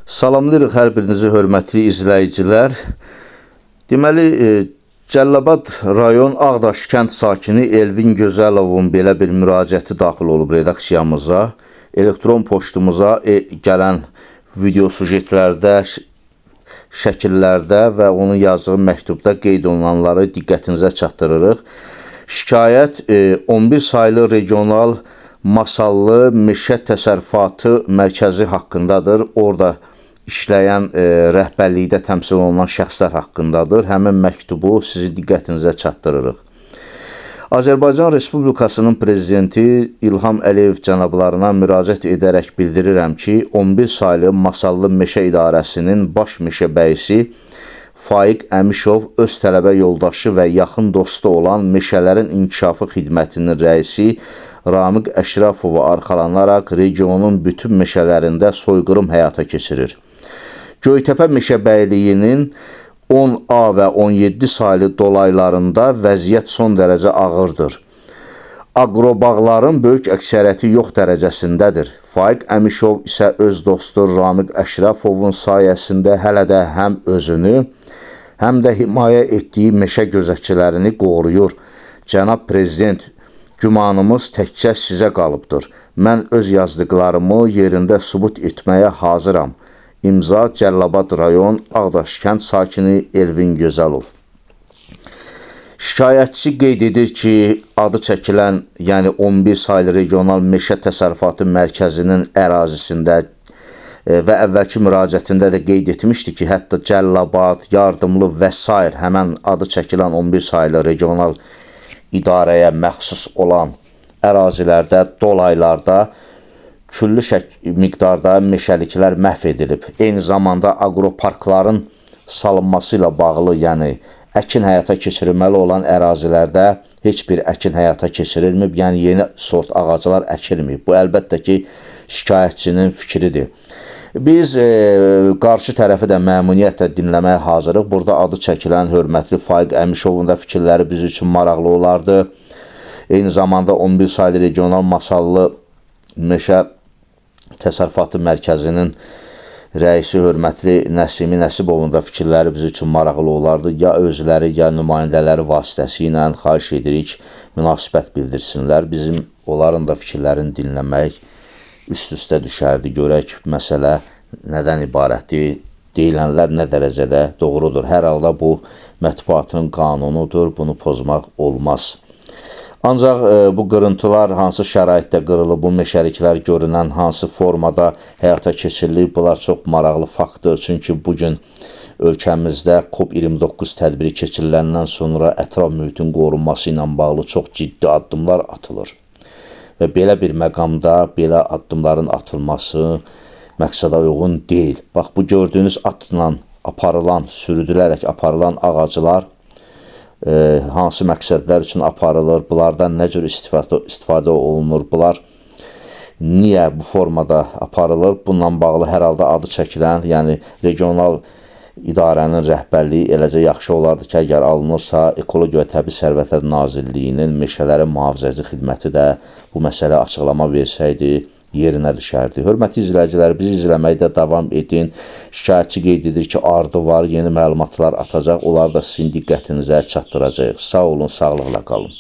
Salamlayırıq hər birinizi hörmətli izləyicilər. Deməli, Cəlilabad rayon Ağdaş kənd sakini Elvin Gözəlovun belə bir müraciəti daxil olub redaksiyamıza. Elektron poçtumuza gələn video sujetlərdə, şəkillərdə və onun yazdığı məktubda qeyd olunanları diqqətinizə çatdırırıq. Şikayət 11 saylı regional Masallı Meşə Təsərrüfatı Mərkəzi haqqındadır. Orada işləyən rəhbərlikdə təmsil olunan şəxslər haqqındadır. Həmin məktubu sizin diqqətinizə çatdırırıq. Azərbaycan Respublikasının Prezidenti İlham Əliyev cənablarına müraciət edərək bildirirəm ki, 11 saylı Masallı Meşə İdarəsinin baş meşəbəyisi Faiq Əmişov öz tələbə yoldaşı və yaxın dostu olan Meşələrin İnkişafı Xidmətinin rəisi Ramiq Əşrafova arxalanaraq regionun bütün meşələrində soyqırım həyata keçirir. Göytəpə meşəbəyliyinin 10A və 17 saylı dolaylarında vəziyyət son dərəcə ağırdır. Aqrobağların böyük əksəriyyəti yox dərəcəsindədir. Faiq Əmişov isə öz dostu Ramiq Əşrafovun sayəsində hələ də həm özünü, həm də himayə etdiyi meşə gözətçilərini qoruyur. Cənab Prezident, gümanımız təkcə sizə qalıbdır. Mən öz yazdıqlarımı yerində sübut etməyə hazıram. İmza Cəlilabad rayon Ağdaş kənd sakini Elvin Gözəlov. Şikayətçi qeyd edir ki, adı çəkilən, yəni 11 saylı regional Meşə Təsərrüfatı Mərkəzinin ərazisində və əvvəlki müraciətində də qeyd etmişdi ki, hətta Cəlilabad, Yardımlı və s. həmən adı çəkilən 11 saylı regional idarəyə məxsus olan ərazilərdə, dolaylarda küllü miqdarda meşəliklər məhv edilib. Eyni zamanda aqroparkların salınması ilə bağlı, yəni əkin həyata keçirilməli olan ərazilərdə heç bir əkin həyata keçirilməyib, yəni yeni sort ağaclar əkilməyib. Bu əlbəttə ki, şikayətçinin fikridir. Biz qarşı tərəfi də məmnuniyyətlə dinləməyə hazırıq. Burada adı çəkilən hörmətli Faiq Əmişovun da fikirləri biz üçün maraqlı olardı. Eyni zamanda 11 saylı regional Masallı Meşə Təsərrüfatı Mərkəzinin rəisi hörmətli Nəsimi Nəsibovun da fikirləri biz üçün maraqlı olardı. Ya özləri, ya nümayəndələri vasitəsilə xahiş edirik, münasibət bildirsinlər. Bizim onların da fikirlərini dinləmək üst-üstə düşərdi. Görək məsələ nədən ibarətdir, deyilənlər nə dərəcədə doğrudur. Hər halda bu mətbuatın qanunudur, bunu pozmaq olmaz. Ancaq bu qırıntılar hansı şəraitdə qırılıb, bu meşəliklər görünən hansı formada həyata keçirilib, bunlar çox maraqlı faktdır. Çünki bugün ölkəmizdə COP29 tədbiri keçiriləndən sonra ətraf mühitin qorunması ilə bağlı çox ciddi addımlar atılır. Və belə bir məqamda belə addımların atılması məqsədə uyğun deyil. Bax, bu gördüyünüz atla aparılan, sürüdülərək aparılan ağaclar hansı məqsədlər üçün aparılır, bunlardan nə cür istifadə olunur, bunlar niyə bu formada aparılır? Bununla bağlı hər halda adı çəkilən, yəni regional idarənin rəhbərliyi eləcə yaxşı olardı ki, əgər alınırsa, Ekologiya və Təbii Sərvətlər Nazirliyinin Meşələrin Mühafizəci Xidməti də bu məsələ açıqlama versəydi, yerinə düşərdi. Hörmətli izləyicilər, bizi izləməkdə davam edin. Şikayətçi qeyd edir ki, ardı var, yeni məlumatlar atacaq. Onları da sizin diqqətinizə çatdıracaq. Sağ olun, sağlıqla qalın.